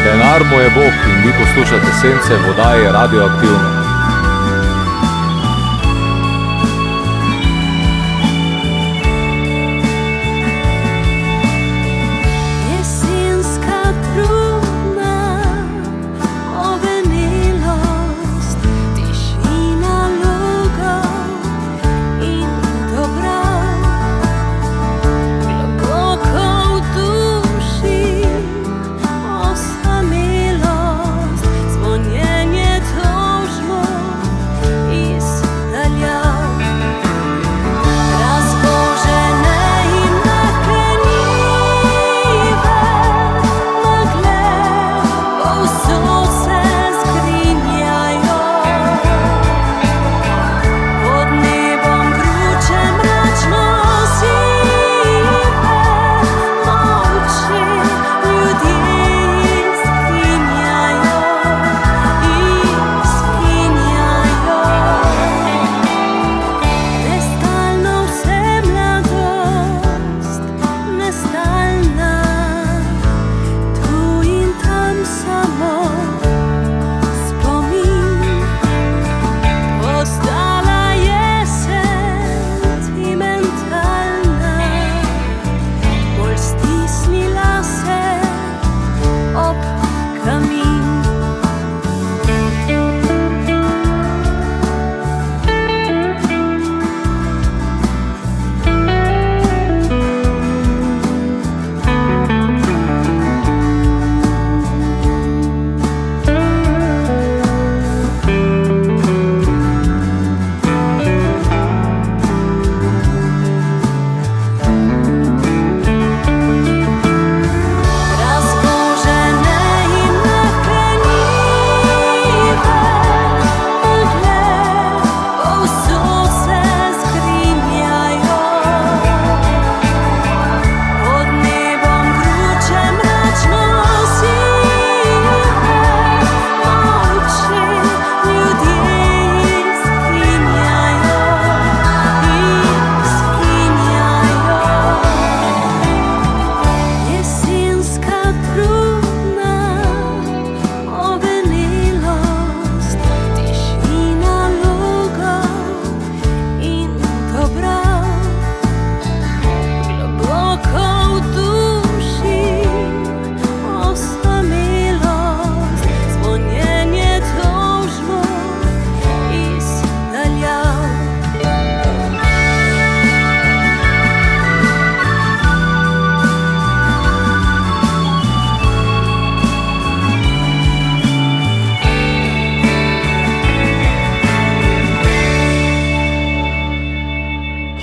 Denar mu je Bog in vi poslušate Sence v oddaji Radioaktivno.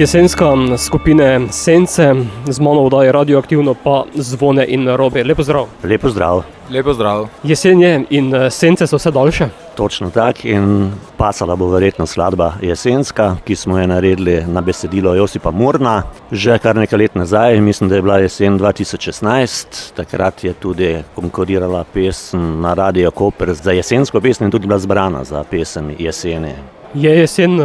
Jesenska skupine Sence, z mano v oddaji Radioaktivno pa Zvone in Robi. Lepo zdrav. Lepo zdrav. Lepo zdrav. Jesen je in Sence so vse daljše. Točno tak in pasala bo verjetno skladba Jesenska, ki smo jo naredili na besedilo Josipa Murna. Že kar nekaj let nazaj, mislim, da je bila jesen 2016, takrat je tudi konkurirala pesem na Radio Koper za jesensko pesem in tudi bila zbrana za pesem Jeseni. Je jesen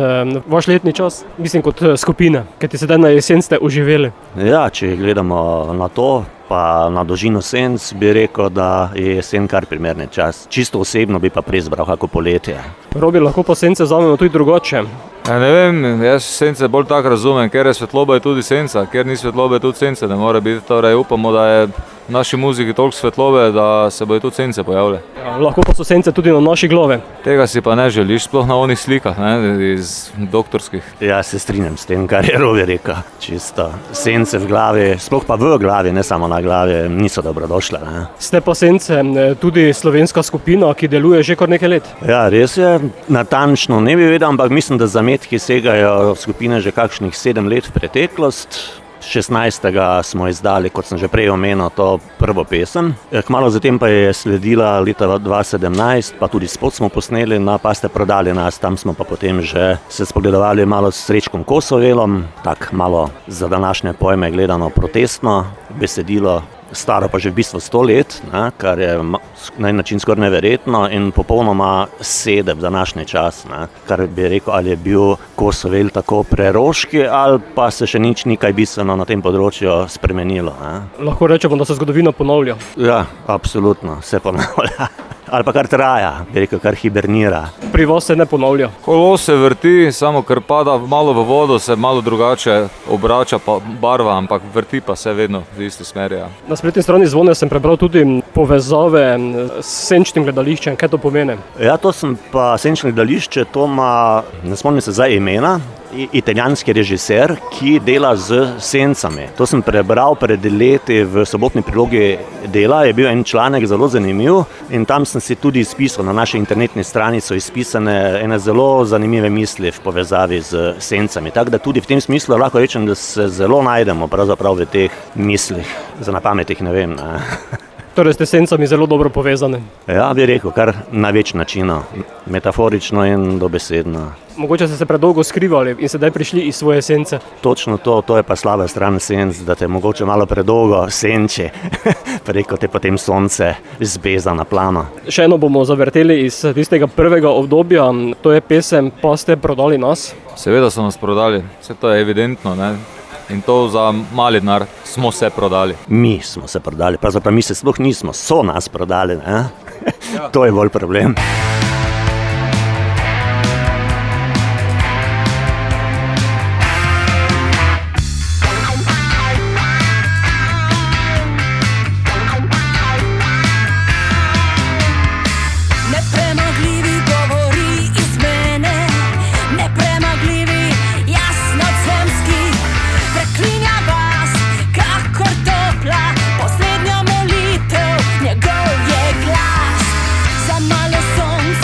vaš letni čas? Mislim kot skupina, ker ti sedaj na jesen ste uživeli. Ja, če gledamo na to, pa na dolžino senc, bi rekel, da je jesen kar primerne čas. Čisto osebno bi pa prezbral kako poletje. Robi, lahko pa Sence vzamemo tudi drugače. Ja, ne vem, jaz Sence bolj tako razumem, ker je svetloba je tudi senca, ker ni svetlobe tudi sence, ne more biti. Torej upamo, da je v naši muziki toliko svetlobe, da se bodo tudi sence pojavile. Ja, lahko pa so sence tudi na naši glavi. Tega si pa ne želiš, sploh na onih slikah, ne, iz doktorskih. Ja, se strinjam s tem, kar je Robi rekel. Čisto sence v glavi, sploh pa v glavi, ne samo na glavi, niso dobrodošle. Ne. Ste pa Sence tudi slovenska skupina, ki deluje že kar nekaj let. Ja, res je. Natančno ne bi vedel, ampak mislim, da zametki segajo v skupine že kakšnih 7 let v preteklost. 16. smo izdali, kot sem že prej omenil, to prvo pesem. Kmalu zatem pa je sledila leta 2017, pa tudi spot smo posneli na Pa ste prodali nas, tam smo pa potem že se spogledovali malo s Srečkom Kosovelom, tak malo za današnje pojme gledano protestno besedilo staro pa že v bistvu 100 let, ne, kar je na en način skoraj neverjetno in popolnoma sede v današnji čas, ne, kar bi rekel, ali je bil Kosovel tako preroški ali pa se še nič ni kaj bistveno na tem področju spremenilo. Ne. Lahko rečemo, da se zgodovina ponavlja. Ja, absolutno, se ponavlja. Ali pa kar traja, bi rekel, kar hibernira. Pri vas se ne ponavlja. Kolo se vrti, samo ker pada malo v vodo, se malo drugače obrača pa barva, ampak vrti pa se vedno v isti smeri. Ja. Na spletni strani Zvone sem prebral tudi povezave s senčnim gledališčem. Kaj to pomeni? Ja, to sem pa senčno gledališče, to ima, ne spomnim se zdaj imena, italijanski režiser, ki dela z sencami. To sem prebral pred leti v sobotni prilogi Dela, je bil en članek zelo zanimiv in tam sem si tudi izpisal, na naši internetni strani so izpisane ene zelo zanimive misli v povezavi z sencami. Tako da tudi v tem smislu lahko rečem, da se zelo najdemo pravzaprav v teh mislih. Za na pamet jih ne vem. Ne. Torej ste s sencami zelo dobro povezani. Ja, bi rekel, kar na več načinov, metaforično in dobesedno. Mogoče ste se predolgo skrivali in sedaj prišli iz svoje sence. Točno to je pa slaba stran senc, da te mogoče malo predolgo senče, preko te potem sonce zbeza na plano. Še eno bomo zavrteli iz tistega prvega obdobja, to je pesem Pa ste prodali nas. Seveda so nas prodali, vse to je evidentno, ne? In to za mali denar smo se prodali. Mi smo se prodali, pravzaprav mi se sploh nismo, so nas prodali, ne? Ja. To je bolj problem. Poslednja molitev, njegov je glas. Za malo sonca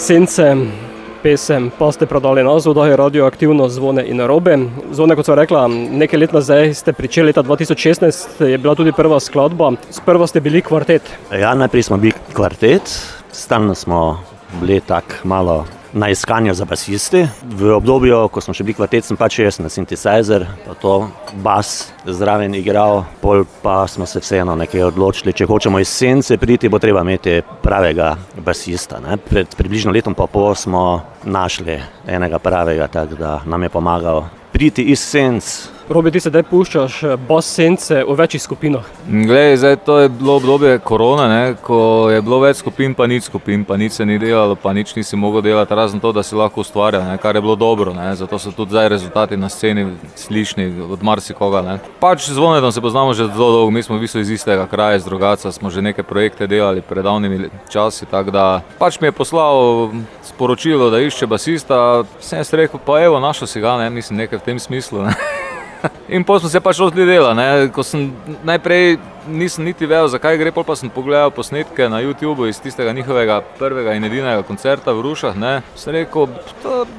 Sence, pesem pa ste prodali nazv, da je radioaktivno Zvone in narobe. Zvone, kot sem rekla, nekaj let nazaj ste pričeli, leta 2016 je bila tudi prva skladba. Sprva ste bili kvartet. Ja, najprej smo bili kvartet, stalno smo bili tako malo na iskanju za basisti. V obdobju, ko smo še bili kvartet, sem pač jaz na synthesizer, pa to bas zraven igral, pol pa smo se vseeno nekaj odločili, če hočemo iz Sence priti, bo treba imeti pravega basista. Ne? Pred približno letom pa pol smo našli enega pravega, tako da nam je pomagal priti iz Senc. Robi, ti sedaj puščaš bas Sence v večjih skupinah. Glej, zdaj to je bilo obdobje korona, ne, ko je bilo več skupin, pa nič se ni delalo, pa nič nisi mogel delati, razen to, da si lahko ustvarjal, ne, kar je bilo dobro, ne, zato so tudi zdaj rezultati na sceni slišni od marsikoga. Ne. Pač z Zvonetom se poznamo že zelo dolgo, mi smo v bistvu iz istega kraja, iz Rogatca, smo že neke projekte delali pred davnimi časi, tako da pač mi je poslal sporočilo, da išče basista, sem jaz rekel, pa evo, našel si ga, ne, mislim nekaj v tem smislu. Ne. In potem smo se pač lotili dela, ne. Ko sem najprej nisem niti vedel, zakaj gre, pol pa sem pogledal posnetke na YouTubeu iz tistega njihovega prvega in edinega koncerta v Rušah, ne. Sem rekel,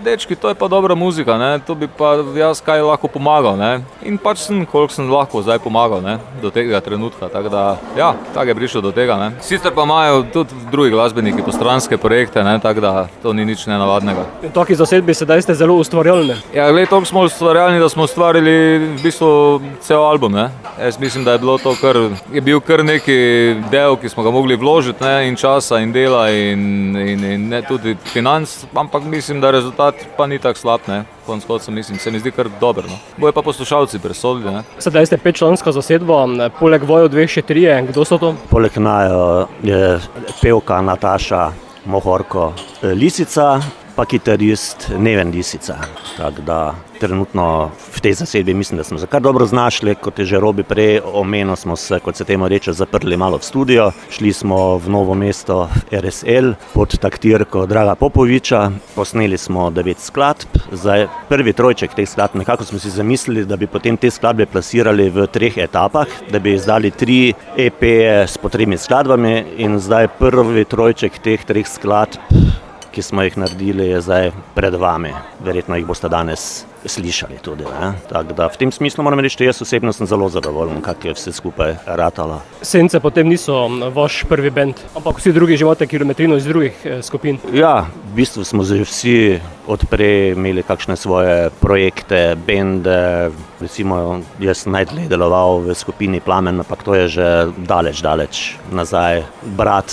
dečki, to je pa dobra muzika, ne, to bi pa jaz kaj lahko pomagal, ne. In pač sem, koliko sem lahko zdaj pomagal, ne, do tega trenutka, tako da, ja, tako je prišlo do tega, ne. Sicer pa imajo tudi drugi glasbeniki postranske projekte, ne, tako da to ni nič nenavadnega. V taki zasedbi sedaj ste zelo ustvarjalni. Ja, gled, toliko smo ustvarjalni, da smo ustvarili v bistvu cel album, ne. Jaz mislim, da je bil kar neki del, ki smo ga mogli vložiti, ne, in časa in dela in ne tudi financ, ampak mislim, da rezultat pa ni tak slab, ne. Konec koncev mislim, se mi zdi kar dober, no. Bojo pa poslušalci presodili, ne. Sedaj ste 5-članska zasedba, poleg vaju dveh še trije, kdo so to? Poleg naju je pevka Nataša Mohorko Lisica, pa kitarist Neven Lisica. Tako da trenutno v tej zasedbi mislim, da smo se kar dobro znašli, kot je že Robi prej omenil, smo se, kot se temu reče, zaprli malo v studio. Šli smo v Novo mesto RSL pod taktirko Draga Popoviča, posneli smo 9 skladb. Zdaj prvi trojček teh skladb, nekako smo si zamislili, da bi potem te skladbe plasirali v 3 etapah, da bi izdali 3 EP-je s potrebnimi skladbami in zdaj prvi trojček teh 3 skladb, ki smo jih naredili, je zdaj pred vami. Verjetno jih boste danes slišali tudi, ne. Tako da v tem smislu moram reči, da jaz osebno sem zelo zadovoljen, kako je vse skupaj ratalo. Sence potem niso vaš prvi bend, ampak vsi drugi že imate kilometrino iz drugih skupin. Ja, v bistvu smo že vsi odprej imeli kakšne svoje projekte, bende, recimo jaz sem najdlje deloval v skupini Plamen, ampak to je že daleč nazaj. Brat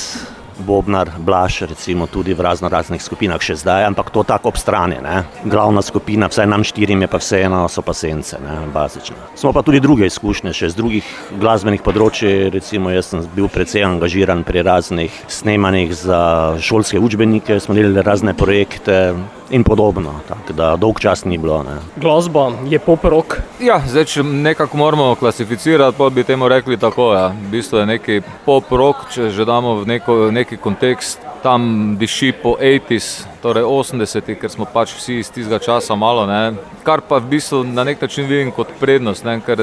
Bobnar, Blaž, recimo tudi v raznih skupinah še zdaj, ampak to tako ob strani, ne. Glavna skupina, vsaj nam 4 je pa vseeno, so pa Sence, ne, bazično. Smo pa tudi druge izkušnje še z drugih glasbenih področij, recimo jaz sem bil precej angažiran pri raznih snemanjih za šolske učbenike, smo delali razne projekte in podobno, tako da dolg čas ni bilo, ne. Glasba je pop rock. Ja, zdaj, če nekako moramo klasificirati, pa bi temu rekli tako, ja. V bistvu je neki pop rock, če že damo v neki kontekst, tam diši po 80s, torej 80-ih, ker smo pač vsi iz tistega časa malo, ne. Kar pa v bistvu na nek način vidim kot prednost, ne, ker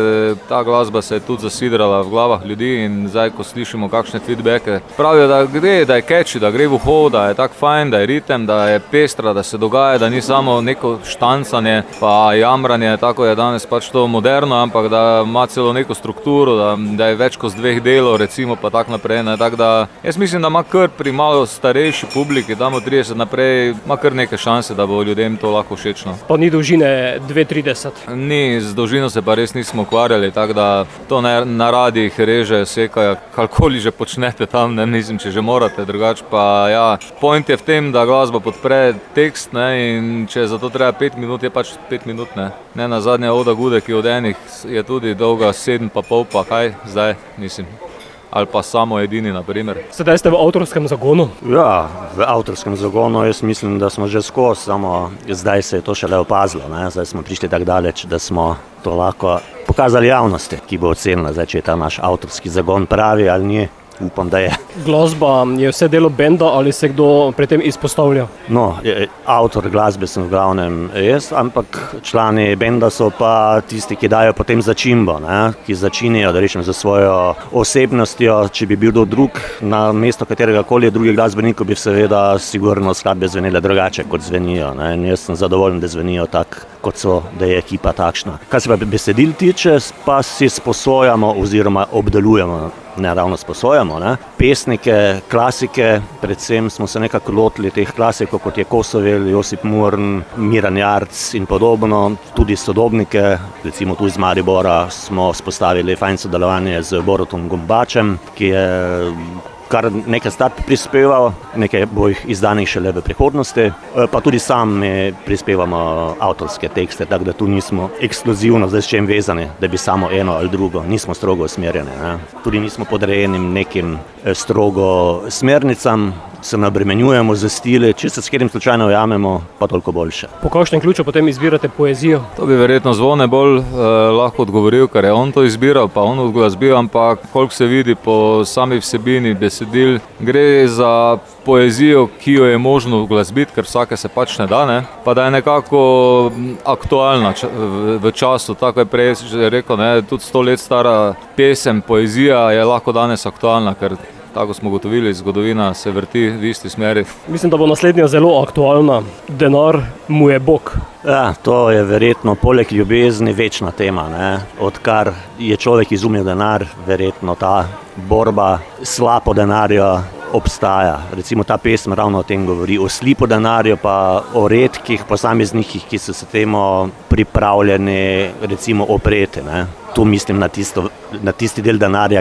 ta glasba se je tudi zasidrala v glavah ljudi in zdaj, ko slišimo kakšne feedbacke, pravijo, da je catchy, da gre v uho, da je tak fajn, da je ritem, da je pestra, da se dogaja, da ni samo neko štancanje pa jamranje, tako je danes pač to moderno, ampak da ima celo neko strukturo, da je več kot 2 delov, recimo, pa tak naprej, ne. Tako da jaz mislim, da ima kar pri malo starejši publiki, damo 30 naprej, ima kar neke šanse, da bo ljudem to lahko všečno. Pa ni dolžine 2:30. Ni, z dolžino se pa res nismo ukvarjali, tako da to na radijih reže, sekajo, karkoli že počnete tam, ne, mislim, če že morate, drugače pa ja. Point je v tem, da glasba podpre tekst, ne, in če za to treba 5 minut, je pač 5 minut, ne. Ne nazadnje Oda Gudek od enih je tudi dolga 7,5, pa kaj zdaj, mislim. Ali pa samo edini, na primer. Sedaj ste v avtorskem zagonu? Ja, v avtorskem zagonu jaz mislim, da smo že skozi, samo zdaj se je to šele opazilo, ne. Zdaj smo prišli tako daleč, da smo to lahko pokazali javnosti, ki bo ocenila, zdaj, če je ta naš avtorski zagon pravi ali ni. upam, da je. Glasba je vse delo benda ali se kdo pri tem izpostavlja? No, avtor glasbe sem v glavnem jaz, ampak člani benda so pa tisti, ki dajo potem začimbo, ne? Ki začinijo, da rečem, za svojo osebnostjo. Če bi bil kdo drug na mesto katerega koli drugega glasbenika, bi seveda sigurno skladbe zvenele drugače, kot zvenijo, ne? In jaz sem zadovoljen, da zvenijo tako, kot so, da je ekipa takšna. Kar se pa besedil tiče, pa si sposojamo oziroma obdelujemo, ne ravno sposojamo, ne? Pesnike, klasike, predvsem smo se nekako lotili teh klasikov, kot je Kosovel, Josip Murn, Miran Jarc in podobno, tudi sodobnike, recimo tu iz Maribora smo spostavili fajn sodelovanje z Borutom Gombačem, ki je kar nekaj skladb prispeval, nekaj bo jih izdanih šele v prihodnosti, pa tudi sami prispevamo avtorske tekste, tako da tu nismo ekskluzivno zdaj s čem vezani, da bi samo eno ali drugo, nismo strogo usmerjeni, ne. Tudi nismo podrejenim nekim strogo smernicam, se ne obremenjujemo z stili, če se s katerim slučajno ujamemo, pa toliko boljše. Po kakšnem ključu potem izbirate poezijo? To bi verjetno Zvone bolj lahko odgovoril, ker je on to izbiral, pa on odglasbil, ampak koliko se vidi po sami vsebini besedil, gre za poezijo, ki jo je možno uglasbiti, ker vsake se pač ne da, ne? Pa da je nekako aktualna v času, tako je prej že rekel, ne? Tudi 100 let stara pesem, poezija je lahko danes aktualna, ker tako smo gotovili, zgodovina se vrti v isti smeri. Mislim, da bo naslednja zelo aktualna. Denar mu je bog. Ja, to je verjetno poleg ljubezni večna tema, ne? Odkar je človek izumil denar, verjetno ta borba sla po denarju obstaja. Recimo ta pesem ravno o tem govori, o sli po denarju, pa o redkih posameznikih, ki so se temu pripravljeni recimo opreti, ne? Tu mislim na tisti del denarja,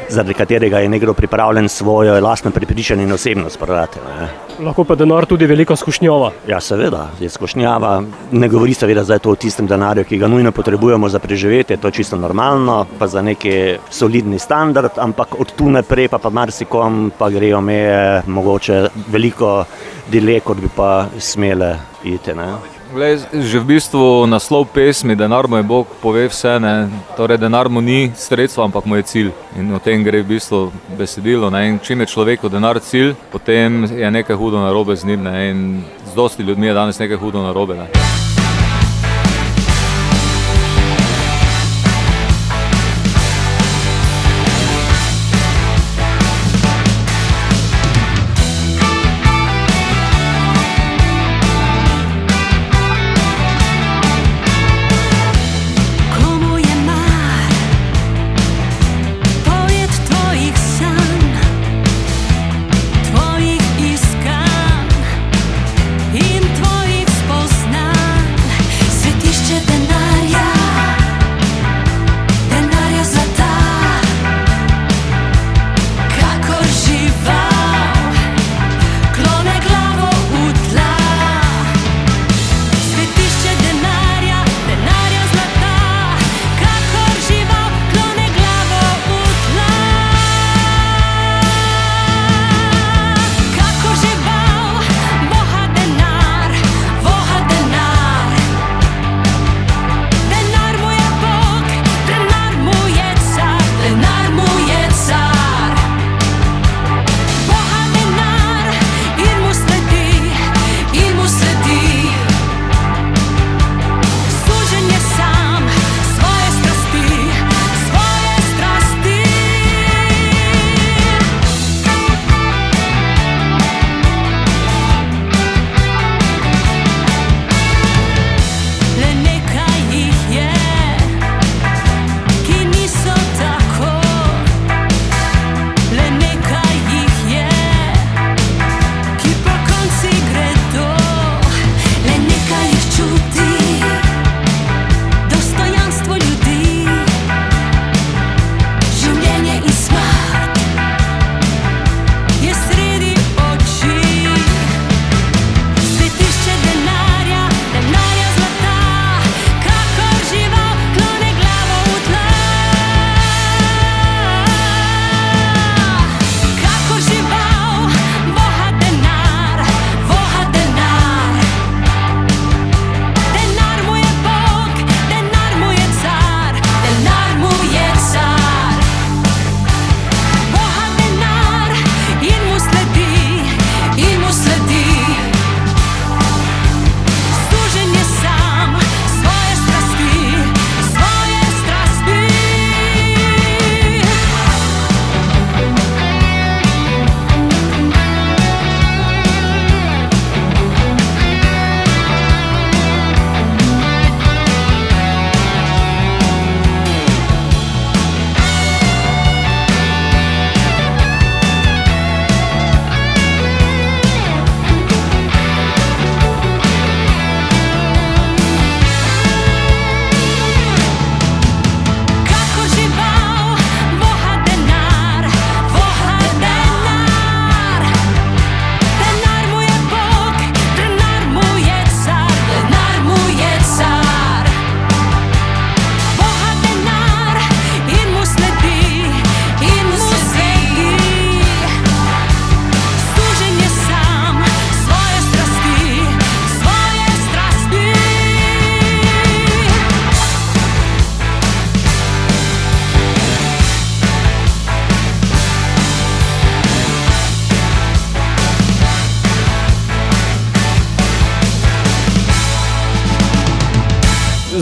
zaradi katerega je nekdo pripravljen svojo lastno prepričanje in osebnost prodati, ne? Lahko pa denar tudi velika skušnjava. Ja, seveda, je skušnjava. Ne govori seveda zdaj to o tistem denarju, ki ga nujno potrebujemo za preživetje, to je čisto normalno, pa za neki solidni standard, ampak od tu naprej pa marsikom pa grejo meje mogoče veliko dlje, kot bi pa smele iti, ne? Glej, že v bistvu naslov pesmi Denar mu je bog pove vse, ne? Torej denar mu ni sredstvo, ampak mu je cilj. In o tem gre v bistvu besedilo, ne? In čim je človeku denar cilj, potem je nekaj hudo narobe z njim, ne? In z dosti ljudmi je danes nekaj hudo narobe, ne? Twoich iskan, in twoich spoznań.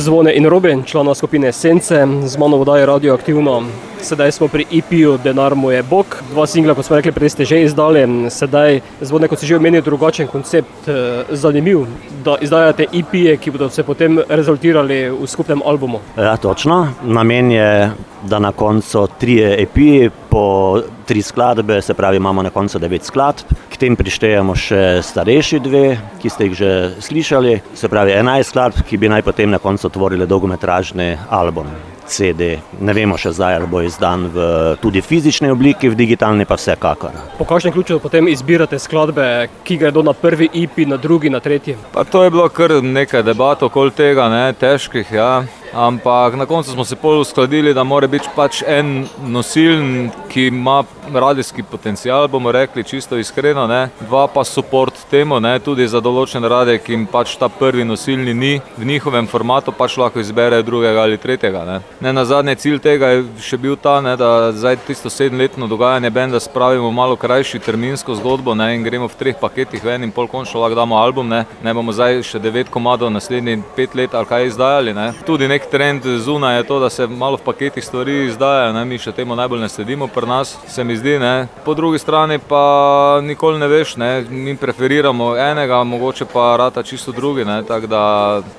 Zvone in Robe, člana skupine Sence, z mano v oddaji Radioaktivno. Sedaj smo pri EP-ju Denar mu je Bog. 2 singla, kot smo rekli, prej ste že izdali. Sedaj, Zvone, kot si že omenil, drugačen koncept. Zanimiv, da izdajate EP-je, ki bodo se potem rezultirali v skupnem albumu. Ja, točno. Namen je, da na koncu 3 EP-ji po 3 skladbe, se pravi, imamo na koncu 9 skladb. K tem prištejemo še starejši 2, ki ste jih že slišali. Se pravi, 11 skladb, ki bi naj potem na koncu tvorili dolgometražni album. CD. Ne vemo še zdaj, ali bo izdan v tudi fizični obliki, v digitalni pa vsekakor. Po kakšnem ključu potem izbirate skladbe, ki gredo na prvi EP, na drugi, na tretji? Pa to je bilo kar nekaj debat okoli tega, težkih, ja. Ampak na koncu smo se pol uskladili, da mora biti pač en nosiln, ki ima radijski potencial, bomo rekli čisto iskreno, 2 pa support temu, tudi za določene radije, ki jim pač ta prvi nosilni ni v njihovem formatu, pač lahko izberejo drugega ali tretjega. Nazadnje cilj tega je še bil ta, da zdaj tisto 7-letno dogajanje benda spravimo malo krajši terminsko zgodbo, in gremo v 3 paketih ven in pol končno lahko damo album, ne bomo zdaj še 9 komadov naslednjih 5 let ali kaj izdajali. Tudi nek trend zunaj je to, da se malo v paketih stvari izdajajo, mi še temu najbolj ne sledimo pri nas, se mi zdi. Po drugi strani pa nikoli ne veš, mi preferiramo enega, mogoče pa rata čisto drugi, tako da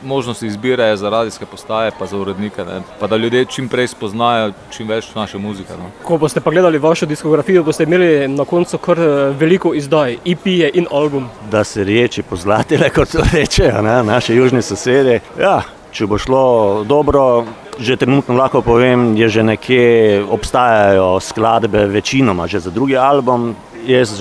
možnosti izbire je za radijske postaje pa za urednike, pa da ljudje čim prej spoznajo čim več naše muzike. Ko boste pa gledali vašo diskografijo, boste imeli na koncu kar veliko izdaj, EP-je in album. Da se riječi pozlatile, kot to rečejo, naši južni sosedi. Ja, če bo šlo dobro, že trenutno lahko povem, je že nekje obstajajo skladbe večinoma že za drugi album. Jaz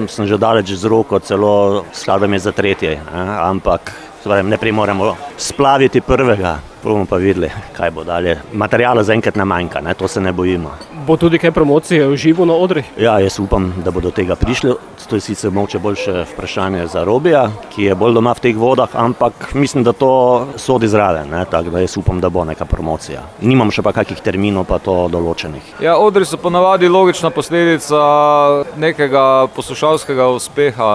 sem že daleč z roko celo skladbe za tretji, ampak ne moremo splaviti prvega. Bomo pa videli, kaj bo dalje. Materiala zaenkrat ne manjka, to se ne bojimo. Bo tudi kaj promocije v živo na odrih? Ja, jaz upam, da bo do tega prišli. To je sicer mogoče boljše vprašanje za Robija, ki je bolj doma v teh vodah, ampak mislim, da to sodi zraven, tako da jaz upam, da bo neka promocija. Nimam še pa kakih terminov pa to določenih. Ja, odri so ponavadi logična posledica nekega poslušalskega uspeha,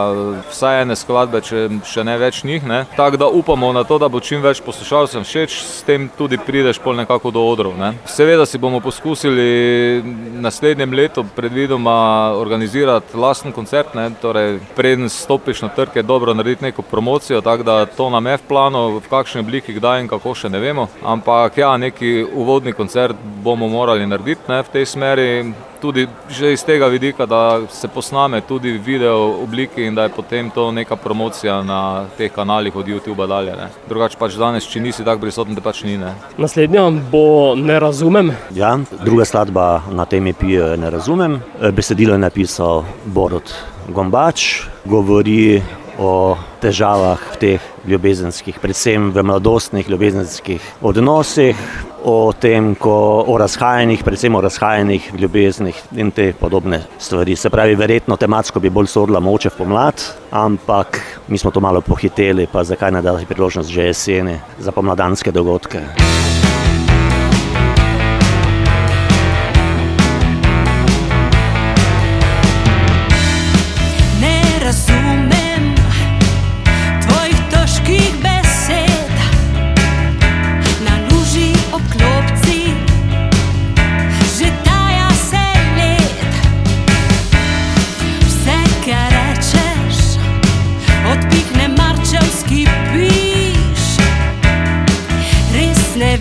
vsaj ene skladbe, če še ne več njih, Tako da upamo na to, da bo čim več poslušalcem všeč, s tem tudi prideš pol nekako do odrov. Seveda si bomo poskusili naslednjem letu predvidoma organizirati lasten koncert, torej preden stopiš na trg je dobro narediti neko promocijo, tako da to nam je v planu, v kakšni obliki, kdaj in kako še ne vemo, ampak ja, neki uvodni koncert bomo morali narediti v tej smeri. Tudi že iz tega vidika, da se posname tudi v video obliki in da je potem to neka promocija na teh kanalih od YouTubea dalje. Drugače pač danes, če nisi tako prisoten, te pač ni. Naslednja bo Ne razumem. Ja, druga skladba na tem EP-ju je Ne razumem. Besedilo je napisal Borut Gombač, govori o težavah v teh ljubezenskih, predvsem v mladostnih ljubezenskih odnosih, o tem, o razhajanjih, predvsem o razhajanjih ljubeznih in te podobne stvari. Se pravi, verjetno tematsko bi bolj sodila mogoče v pomlad, ampak mi smo to malo pohiteli, pa zakaj ne dati priložnost že jeseni za pomladanske dogodke. Ne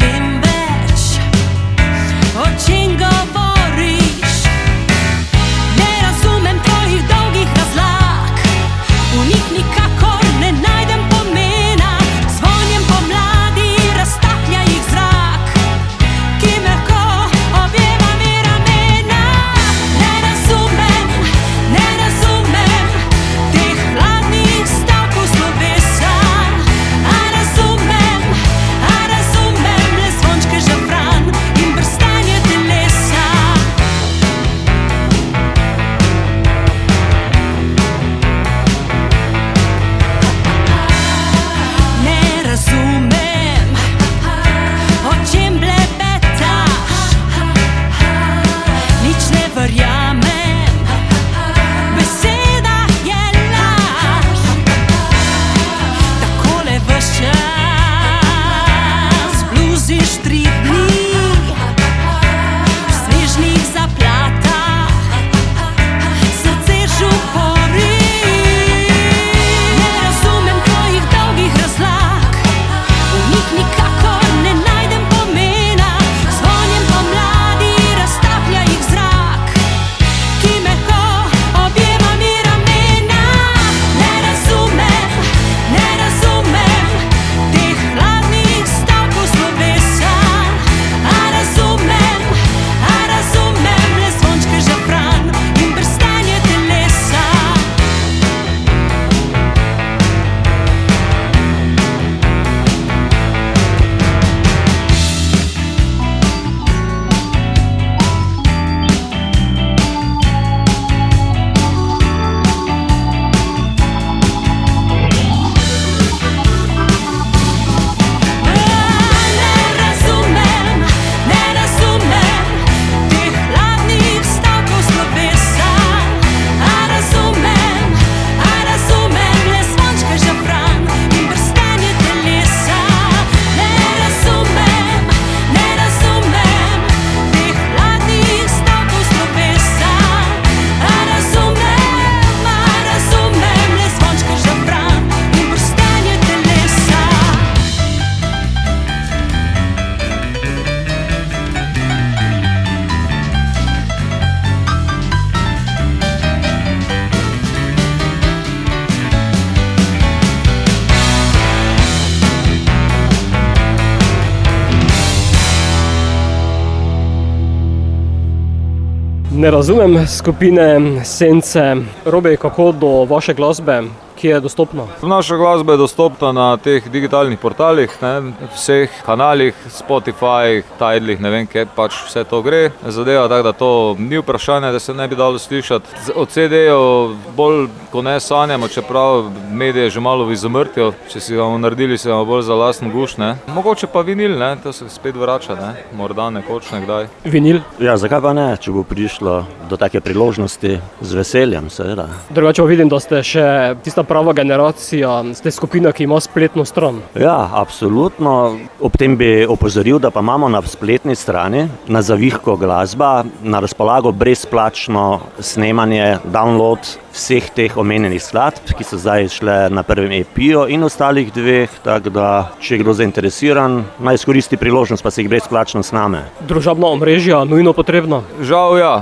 Ne razumem skupine Sence. Robi, kako do vaše glasbe? Ki je dostopna. Naša glasba je dostopna na teh digitalnih portalih, ne, vseh kanalih, Spotify, Tidalih, ne vem, kje pač vse to gre. Zadeva tako, da to ni vprašanje, da se ne bi dalo slišati. O CD-ju bolj ko ne sanjamo, čeprav medije že malo v izumrtju. Če si ga bomo naredili, se bomo bolj za lasten guš, ne. Mogoče pa vinil, ne, to se spet vrača, ne, morda nekoč nekdaj. Vinil? Ja, zakaj pa ne, če bo prišlo do take priložnosti, z veseljem, seveda. Drugače vidim, da ste še tista prava generacija, ste skupina, ki ima spletno stran. Ja, absolutno. Ob tem bi opozoril, da pa imamo na spletni strani na Zavihko glasba na razpolago brezplačno snemanje, download vseh teh omenjenih skladb, ki so zdaj šle na prvem EP-ju in ostalih dveh, tako da, če je kdo zainteresiran, naj izkoristi priložnost, pa se jih brezplačno sname. Družabna omrežja nujno potrebna? Žal ja,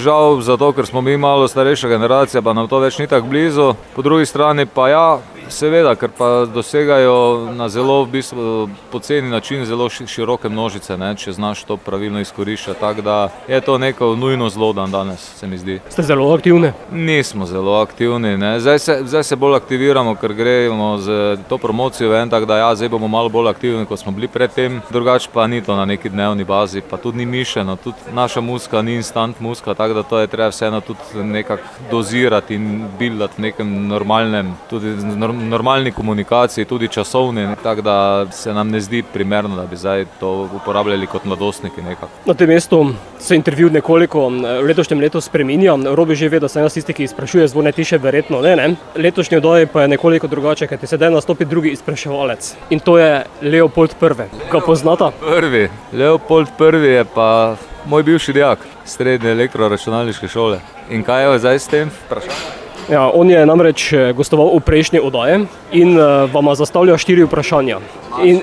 žal zato, ker smo mi malo starejša generacija, pa nam to več ni tako blizu. Po drugi strani pa ja, seveda, ker pa dosegajo na zelo v bistvu poceni način zelo široke množice, ne, če znaš to pravilno izkoriščati, tako da je to neko nujno zlo dan danes, se mi zdi. Ste zelo aktivni? Nismo zelo aktivni, ne. Zdaj se bolj aktiviramo, ker gremo z to promocijo ven, tako da ja, zdaj bomo malo bolj aktivni, kot smo bili predtem, drugače pa ni to na neki dnevni bazi, pa tudi ni mišljeno, tudi naša muzika ni instant muzika, tako da to je treba vseeno tudi nekako dozirati in bildati v nekem normalnem, tudi normalni komunikaciji, tudi časovni, tako da se nam ne zdi primerno, da bi zdaj to uporabljali kot mladostniki nekako. Na tem mestu se intervju nekoliko v letošnjem letu spreminja. Robi že ve, da sem jaz tisti, ki izprašuje, Zvone Tiše verjetno ne. Letošnji oddaji pa je nekoliko drugače, ker ti sedaj nastopi drugi izpraševalec. In to je Leopold I. Ga poznata? Leopold I je pa moj bivši dijak srednje elektroračunalniške šole. In kaj je zdaj s tem vprašanjem? Ja, on je namreč gostoval v prejšnji oddaji in vama zastavlja 4 vprašanja. In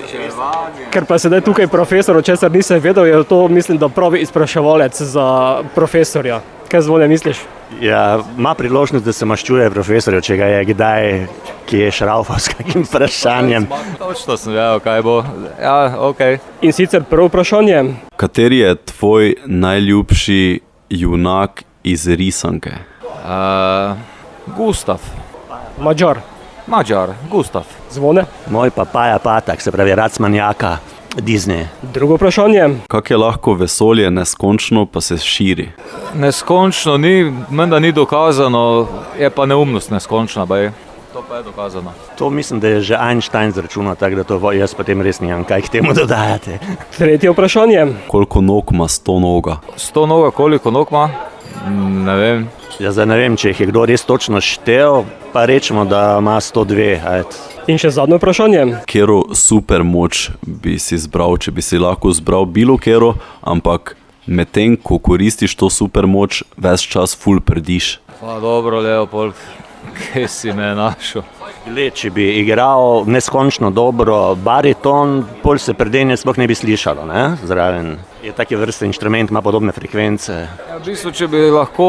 ker pa je sedaj tukaj profesor, o česar nisem vedel, je to, mislim, da pravi izpraševalec za profesorja. Kaj, Zvone, misliš? Ja, ima priložnost, da se maščuje profesorju, če ga je kdaj, ki je šraufal s kakim vprašanjem. Točno sem vedel, kaj bo. Ja, okej. In sicer prvo vprašanje. Kateri je tvoj najljubši junak iz risanke? Gustav. Mađar, Gustav. Zvone? Moj pa Paja Patak, se pravi Racmanjaka, Disney. Drugo vprašanje. Kako je lahko vesolje neskončno, pa se širi? Neskončno ni, menda ni dokazano, je pa neumnost neskončna, baj. To pa je dokazano. To mislim, da je že Einstein zračunal, tako da to jaz potem res nimam kaj k temu dodajati. Tretje vprašanje. Koliko nog ima 100 noga? 100 noga, koliko nog ima? Ne vem. Ja, zdaj ne vem, če jih je kdo res točno štel, pa rečemo, da ima 102. Ajde. In še zadnje vprašanje. Kero super moč bi si izbral, če bi si lahko izbral bilo kero, ampak medtem, ko koristiš to super moč, ves čas ful prdiš. Pa dobro, Leopold, kje si me našel? Le, če bi igral neskončno dobro bariton, pol se prdenje sploh ne bi slišalo, ne? Zraven je take vrste inštrument, ima podobne frekvence. Ja, v bistvu, če bi lahko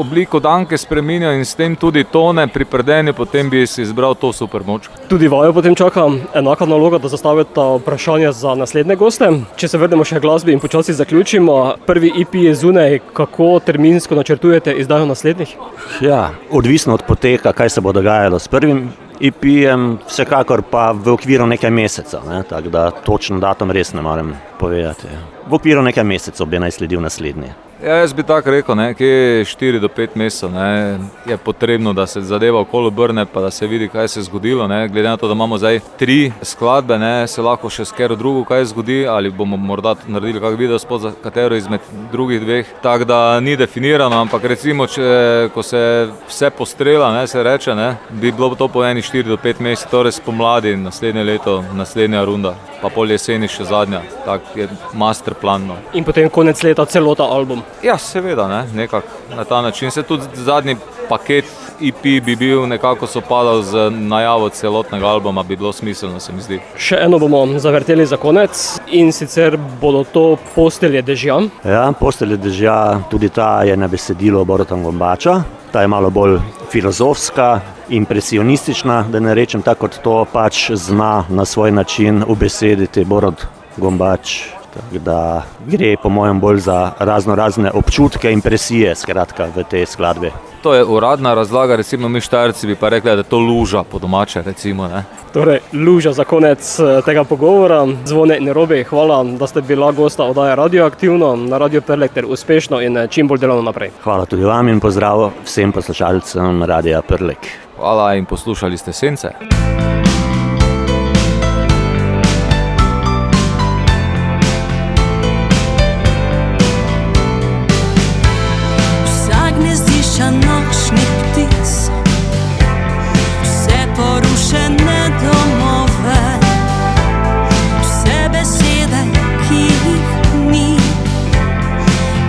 obliko danke spreminjal in s tem tudi tone pri prdenju, potem bi si izbral to super moč. Tudi vaju potem čaka enaka naloga, da zastavite vprašanja za naslednje goste. Če se vrnemo še k glasbi in počasi zaključimo, prvi EP je zunaj, kako terminsko načrtujete izdajo naslednjih? Ja, odvisno od poteka, kaj se bo dogajalo s prvim EP-jem, vsekakor pa v okviru nekaj mesecev, ne? Tako da točno datum res ne morem povedati. V okviru nekaj mesecev bi naj sledil naslednji. Ja, jaz bi tako rekel, kje 4 do 5 mesecev je potrebno, da se zadeva okoli obrne, pa da se vidi, kaj se je zgodilo. Glede na to, da imamo zdaj 3 skladbe, se lahko še s katero drugo kaj zgodi, ali bomo morda naredili kak video spot za katero izmed drugih dveh. Tako da ni definirano, ampak recimo, ko se vse postrela, se reče, bi bilo to po 4 do 5 mesecev, torej spomladi naslednje leto, naslednja runda, pa pol jeseni še zadnja. Tak je master plan. In potem konec leta celota album. Ja, seveda, nekako na ta način. Se tudi zadnji paket EP bi bil nekako sopadal z najavo celotnega albuma, bi bilo smiselno, se mi zdi. Še eno bomo zavrteli za konec in sicer bodo to Postelje dežja. Ja, Postelje dežja, tudi ta je na besedilo Boruta Gombača. Ta je malo bolj filozofska, impresionistična, da ne rečem tako, kot to pač zna na svoj način ubesediti Borut Gombač. Tako da gre po mojem bolj za razne občutke, impresije skratka v tej skladbi. To je uradna razlaga, recimo mi Štajerci bi pa rekli, da je to luža po domače, recimo, ne. Torej, luža za konec tega pogovora. Zvone in Robi, hvala, da ste bila gosta oddaje Radioaktivno na Radio Prlek ter uspešno in čim bolj delovno naprej. Hvala tudi vam in pozdrav vsem poslušalcem Radia Prlek. Hvala in poslušali ste Sence. Nočnih ptic, vse porušene domove, vse besede, ki jih ni,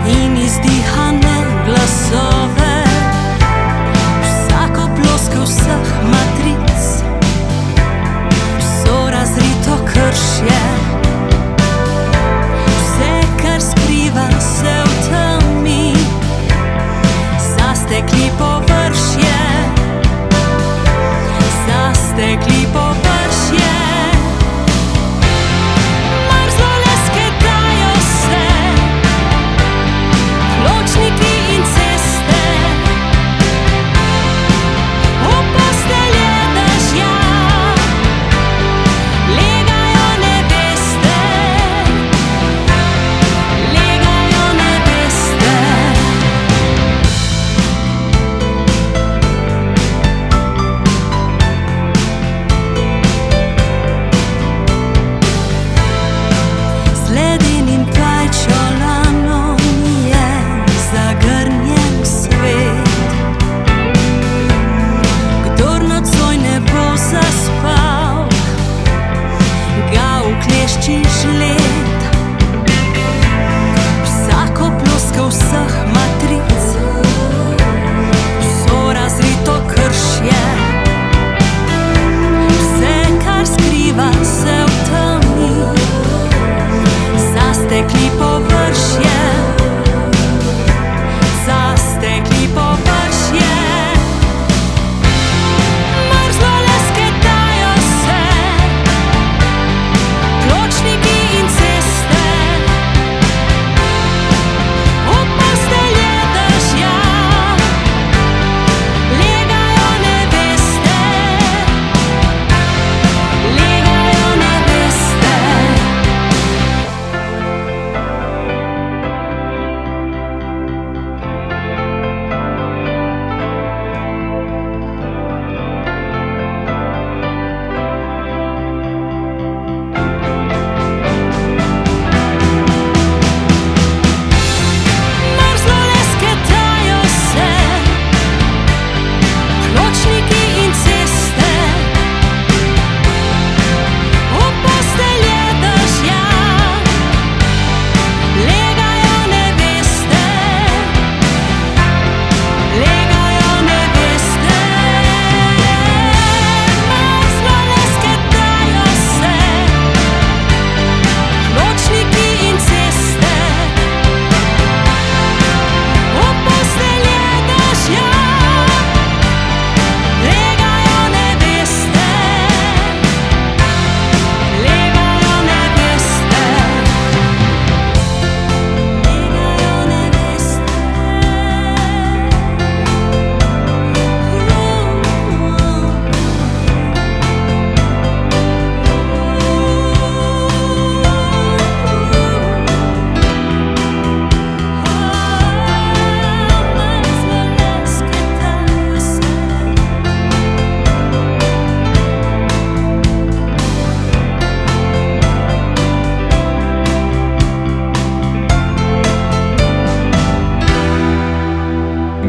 in izdihane glasove, vsako plosko vseh matric, vso razrito kršje, vse, kar skriva se v temi. Zastekli površje, zastekli površje, mrzlo lesketajo se, pločniki in ceste, v postelje dežja, legajo neveste, legajo neveste. Zastekli površje, zastekli površje, mrzlo lesketajo se, pločniki in ceste, v postelje dežja, legajo neveste, legajo neveste.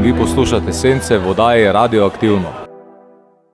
Vi poslušate Sence v oddaji Radioaktivno.